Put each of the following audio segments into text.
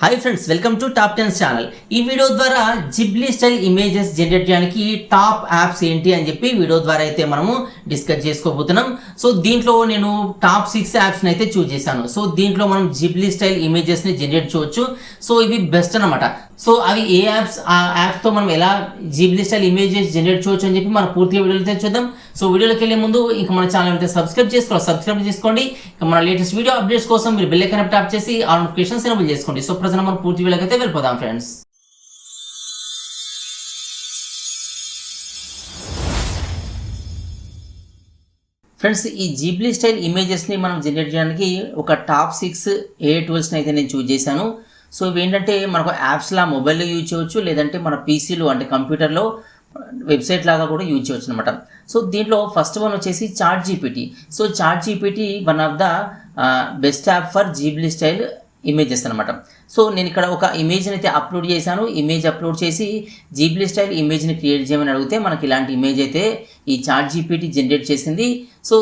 Hi friends, welcome to top 10 channel. ఈ video ద్వారా Ghibli style images generate చేయడానికి top apps ఏంటి అని చెప్పి వీడియో ద్వారా అయితే మనము డిస్కస్ చేసుకోబోతున్నాం. సో దీంట్లో నేను టాప్ 6 యాప్స్ని అయితే చూస్ చేశాను. సో దీంట్లో మనం జిబ్లీ స్టైల్ ఇమేజెస్ని జనరేట్ చేయవచ్చు. సో ఇవి బెస్ట్ అనమాట. సో అవి ఏ యాప్స్, ఆ యాప్స్తో మనం ఎలా జిబ్లీ స్టైల్ ఇమేజెస్ జనరేట్ చేయవచ్చు అని చెప్పి మనం పూర్తిగా వీడియోలో అయితే చూద్దాం. సో వీడియోలోకి వెళ్ళే ముందు ఇంకా మన ఛానల్ అయితే సబ్స్క్రైబ్ చేసుకోండి. ఇంకా మన లేటెస్ట్ వీడియో అప్డేట్స్ కోసం మీరు బెల్ ఐకాన్ ట్యాప్ చేసి ఆల్ నోటిఫికేషన్స్ ఎనేబుల్ చేసుకోండి. సో ప్రజెంట్ మనం పూర్తి వీడియోకి అయితే వెళ్ళిపోదాం ఫ్రెండ్స్. ఈ జిబ్లీ స్టైల్ ఇమేజెస్ని మనం జనరేట్ చేయడానికి ఒక టాప్ 6 ఏ టూల్స్ని అయితే నేను చూస్ చేశాను. సో ఇవి ఏంటంటే మనకు యాప్స్లా మొబైల్లో యూజ్ చేయవచ్చు, లేదంటే మన పీసీలో అంటే కంప్యూటర్లో వెబ్సైట్ లాగా కూడా యూజ్ చేయవచ్చు అనమాట. సో దీంట్లో ఫస్ట్ వన్ వచ్చేసి ChatGPT. So ChatGPT one of the best app for Ghibli style images అనమాట. సో నేను ఇక్కడ ఒక ఇమేజ్ని అయితే అప్లోడ్ చేశాను. ఇమేజ్ అప్లోడ్ చేసి జిబ్లీ స్టైల్ ఇమేజ్ని క్రియేట్ చేయమని అడిగితే మనకి ఇలాంటి ఇమేజ్ అయితే ఈ చాట్ జీపీటీ జనరేట్ చేసింది. సో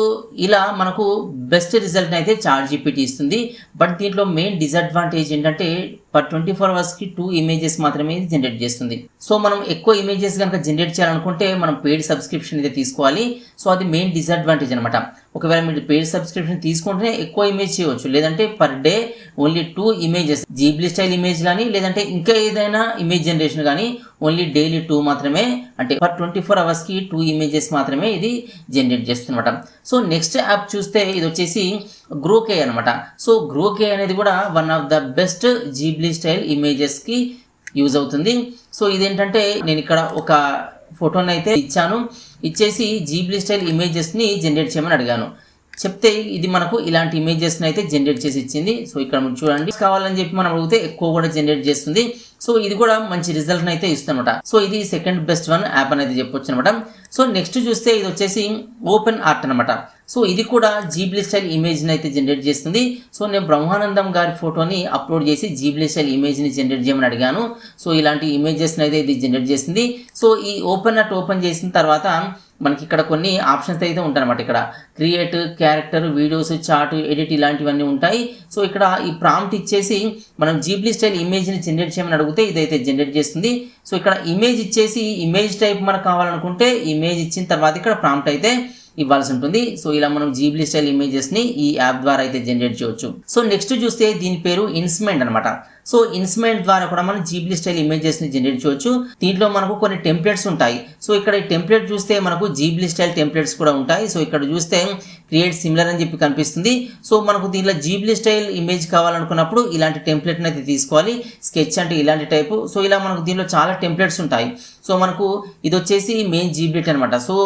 ఇలా మనకు బెస్ట్ రిజల్ట్ని అయితే చాట్ జీపీటీ ఇస్తుంది. బట్ దీంట్లో మెయిన్ డిసడ్వాంటేజ్ ఏంటంటే పర్ 24 అవర్స్కి 2 ఇమేజెస్ మాత్రమే ఇది జనరేట్ చేస్తుంది. సో మనం ఎక్కువ ఇమేజెస్ కనుక జనరేట్ చేయాలనుకుంటే మనం పెయిడ్ సబ్స్క్రిప్షన్ అయితే తీసుకోవాలి. సో అది మెయిన్ డిసడ్వాంటేజ్ అనమాట. ఒకవేళ మీరు పెయిడ్ సబ్స్క్రిప్షన్ తీసుకుంటేనే ఎక్కువ ఇమేజ్ చేయవచ్చు, లేదంటే per day only 2 images Ghibli style image కానీ లేదంటే ఇంకా ఏదైనా ఇమేజ్ జనరేషన్ కానీ ఓన్లీ డైలీ 2 మాత్రమే, అంటే పర్ 24 అవర్స్కి 2 ఇమేజెస్ మాత్రమే ఇది జనరేట్ చేస్తుందన్నమాట. సో నెక్స్ట్ యాప్ చూస్తే ఇది వచ్చేసి గ్రోకే అనమాట. సో గ్రోకే అనేది కూడా one of the best Ghibli style ఇమేజెస్కి యూజ్ అవుతుంది. సో ఇదేంటంటే నేను ఇక్కడ ఒక ఫోటోని అయితే ఇచ్చేసి జిబ్లీ స్టైల్ ఇమేజెస్ని జనరేట్ చేయమని అడిగాను. చెప్తే ఇది మనకు ఇలాంటి ఇమేజెస్ని అయితే జనరేట్ చేసి ఇచ్చింది. సో ఇక్కడ మీరు చూడండి, కావాలని చెప్పి మనం అడిగితే ఎక్కువ కూడా జనరేట్ చేస్తుంది. సో ఇది కూడా మంచి రిజల్ట్ని అయితే ఇస్తుందన్నమాట. సో ఇది సెకండ్ బెస్ట్ వన్ యాప్ అనేది చెప్పొచ్చు అనమాట. సో నెక్స్ట్ చూస్తే ఇది వచ్చేసి ఓపెన్ ఆర్ట్ అనమాట. సో ఇది కూడా జిబ్లీ స్టైల్ ఇమేజ్ని అయితే జనరేట్ చేస్తుంది. సో నేను బ్రహ్మానందం గారి ఫోటోని అప్లోడ్ చేసి జిబ్లీ స్టైల్ ఇమేజ్ని జనరేట్ చేయమని అడిగాను. సో ఇలాంటి ఇమేజెస్ని అయితే ఇది జనరేట్ చేసింది. సో ఈ ఓపెన్ ఆర్ట్ ఓపెన్ చేసిన తర్వాత మనకి ఇక్కడ కొన్ని ఆప్షన్స్ అయితే ఉంటాయన్నమాట. ఇక్కడ create, character, videos, chart, edit ఇలాంటివన్నీ ఉంటాయి. సో ఇక్కడ ఈ ప్రాంప్ట్ ఇచ్చేసి మనం జిబ్లీ స్టైల్ ఇమేజ్ని జనరేట్ చేయమని అడిగితే ఇదైతే జనరేట్ చేస్తుంది. సో ఇక్కడ ఇమేజ్ ఇచ్చేసి ఇమేజ్ టైప్ మనకు కావాలనుకుంటే ఇమేజ్ ఇచ్చిన తర్వాత ఇక్కడ ప్రాంప్ట్ అయితే ఇవ్వాల్సి ఉంటుంది. సో ఇలా మనం జిబ్లీ స్టైల్ ఇమేజెస్ని ఈ యాప్ ద్వారా అయితే జనరేట్ చేయవచ్చు. సో నెక్స్ట్ చూస్తే దీని పేరు ఇన్స్మెంట్ అనమాట. సో ఇన్స్మెంట్ ద్వారా కూడా మనం జిబ్లీ స్టైల్ ఇమేజెస్ని జనరేట్ చేయవచ్చు. దీంట్లో మనకు కొన్ని టెంప్లెట్స్ ఉంటాయి. సో ఇక్కడ ఈ టెంప్లెట్ చూస్తే మనకు జిబ్లీ స్టైల్ టెంప్లెట్స్ కూడా ఉంటాయి. సో ఇక్కడ చూస్తే క్రియేట్ సిమిలర్ అని చెప్పి కనిపిస్తుంది. సో మనకు దీంట్లో జిబ్లీ స్టైల్ ఇమేజ్ కావాలనుకున్నప్పుడు ఇలాంటి టెంప్లెట్ని అయితే తీసుకోవాలి. స్కెచ్ అంటే ఇలాంటి టైపు. సో ఇలా మనకు దీంట్లో చాలా టెంప్లెట్స్ ఉంటాయి. సో మనకు ఇది వచ్చేసి మెయిన్ జిబ్లెట్ అనమాట. సో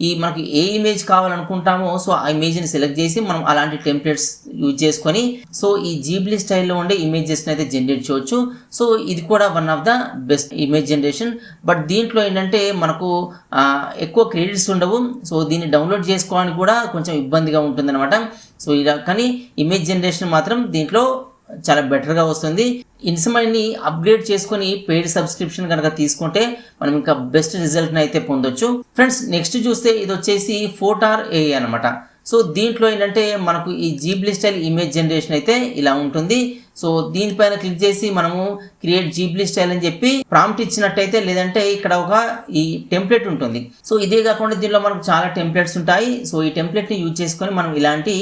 ఈ మనకి ఏ ఇమేజ్ కావాలనుకుంటామో సో ఆ ఇమేజ్ని సెలెక్ట్ చేసి మనం అలాంటి టెంప్లెట్స్ యూజ్ చేసుకొని సో ఈ జిబ్లీ స్టైల్లో ఉండే ఇమేజెస్ని అయితే జనరేట్ చేయవచ్చు. సో ఇది కూడా one of the best image generation. But దీంట్లో ఏంటంటే మనకు ఎక్కువ క్రెడిట్స్ ఉండవు. సో దీన్ని డౌన్లోడ్ చేసుకోవడానికి కూడా కొంచెం ఇబ్బందిగా ఉంటుందన్నమాట. సో ఇలా కానీ ఇమేజ్ జనరేషన్ మాత్రం దీంట్లో చాలా బెటర్గా వస్తుంది. ఇన్స్మైట్ని అప్గ్రేడ్ చేసుకొని పెయిడ్ సబ్స్క్రిప్షన్ కనుక తీసుకుంటే మనం ఇంకా బెస్ట్ రిజల్ట్ని అయితే పొందొచ్చు. ఫ్రెండ్స్ నెక్స్ట్ చూస్తే ఇది వచ్చేసి ఫోటార్ ఏఐ అనమాట. సో దీంట్లో ఏంటంటే మనకు ఈ జిబ్లీ స్టైల్ ఇమేజ్ జనరేషన్ అయితే ఇలా ఉంటుంది. సో దీనిపైన క్లిక్ చేసి మనము క్రియేట్ జిబ్లీ స్టైల్ అని చెప్పి ప్రాంప్ట్ ఇచ్చినట్టయితే, లేదంటే ఇక్కడ ఒక ఈ టెంప్లెట్ ఉంటుంది. సో ఇదే కాకుండా దీనిలో మనకు చాలా టెంప్లెట్స్ ఉంటాయి. సో ఈ టెంప్లెట్ని యూజ్ చేసుకొని మనం ఇలాంటి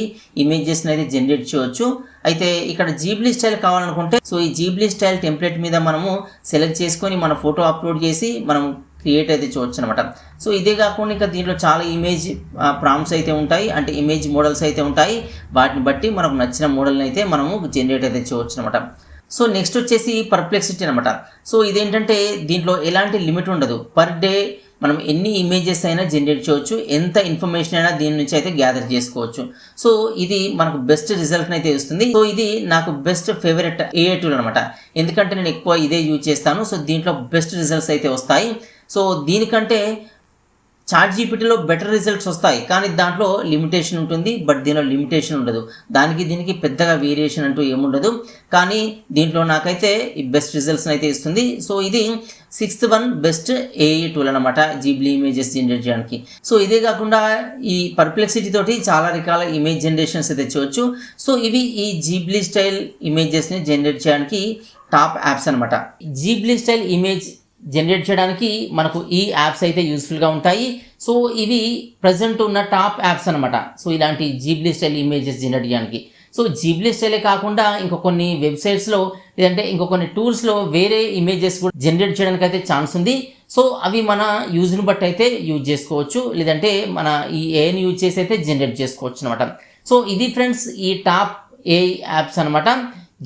ఇమేజెస్ని అయితే జనరేట్ చేయవచ్చు. అయితే ఇక్కడ జిబ్లీ స్టైల్ కావాలనుకుంటే సో ఈ జిబ్లీ స్టైల్ టెంప్లెట్ మీద మనము సెలెక్ట్ చేసుకొని మన ఫోటో అప్లోడ్ చేసి మనం క్రియేట్ అయితే చేయవచ్చు అనమాట. సో ఇదే కాకుండా ఇంకా దీంట్లో చాలా ఇమేజ్ ప్రాంప్ట్స్ అయితే ఉంటాయి, అంటే ఇమేజ్ మోడల్స్ అయితే ఉంటాయి. వాటిని బట్టి మనకు నచ్చిన మోడల్ని అయితే మనము జనరేట్ అయితే చేయవచ్చు అనమాట. సో నెక్స్ట్ వచ్చేసి పర్ప్లెక్సిటీ అనమాట. సో ఇదేంటంటే దీంట్లో ఎలాంటి లిమిట్ ఉండదు. పర్ డే మనం ఎన్ని ఇమేజెస్ అయినా జనరేట్ చేయవచ్చు, ఎంత ఇన్ఫర్మేషన్ అయినా దీని నుంచి అయితే గ్యాదర్ చేసుకోవచ్చు. సో ఇది మనకు బెస్ట్ రిజల్ట్ని అయితే ఇస్తుంది. సో ఇది నాకు బెస్ట్ ఫేవరెట్ ఏఐ టూల్ అనమాట. ఎందుకంటే నేను ఎక్కువ ఇదే యూజ్ చేస్తాను. సో దీంట్లో బెస్ట్ రిజల్ట్స్ అయితే వస్తాయి. సో దీనికంటే చాట్ జీపీటీలో బెటర్ రిజల్ట్స్ వస్తాయి, కానీ దాంట్లో లిమిటేషన్ ఉంటుంది, బట్ దీనిలో లిమిటేషన్ ఉండదు. దానికి దీనికి పెద్దగా వేరియేషన్ అంటూ ఏముండదు, కానీ దీంట్లో నాకైతే ఈ బెస్ట్ రిజల్ట్స్ని అయితే ఇస్తుంది. సో ఇది 6th one best AI tool అనమాట జీబ్లీ ఇమేజెస్ జనరేట్ చేయడానికి. సో ఇదే కాకుండా ఈ పర్ప్లెక్సిటీ తోటి చాలా రకాల ఇమేజ్ జనరేషన్స్ అయితే చేయవచ్చు. సో ఇవి ఈ జీబ్లీ స్టైల్ ఇమేజెస్ని జనరేట్ చేయడానికి టాప్ యాప్స్ అనమాట. జీబ్లీ స్టైల్ ఇమేజ్ జనరేట్ చేయడానికి మనకు ఈ యాప్స్ అయితే యూస్ఫుల్గా ఉంటాయి. సో ఇవి ప్రజెంట్ ఉన్న టాప్ యాప్స్ అనమాట. సో ఇలాంటి జీబ్లీ స్టైల్ ఇమేజెస్ జనరేట్ చేయడానికి. సో జీబ్లీ స్టైలే కాకుండా ఇంకో కొన్ని వెబ్సైట్స్లో లేదంటే ఇంకో కొన్ని టూల్స్లో వేరే ఇమేజెస్ కూడా జనరేట్ చేయడానికి అయితే ఛాన్స్ ఉంది. సో అవి మన యూజ్ని బట్టి అయితే యూజ్ చేసుకోవచ్చు, లేదంటే మన ఈ ఏఐని యూజ్ చేసి అయితే జనరేట్ చేసుకోవచ్చు అనమాట. సో ఇది ఫ్రెండ్స్ ఈ టాప్ ఏఐ యాప్స్ అనమాట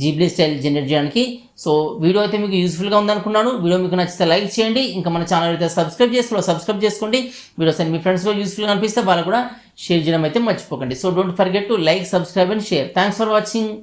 జీబ్లీ స్టైల్ జనరేట్ చేయడానికి. సో వీడియో అయితే మీకు యూస్ఫుల్గా ఉందనుకున్నాను. వీడియో మీకు నచ్చితే లైక్ చేయండి, ఇంకా మన ఛానల్ అయితే సబ్స్క్రైబ్ చేసుకోండి. వీడియోస్ అని మీ ఫ్రెండ్స్లో యూస్ఫుల్గా అనిపిస్తే వాళ్ళు కూడా షేర్ చేయడం అయితే మర్చిపోకండి. So don't forget to like, subscribe and share. Thanks for watching.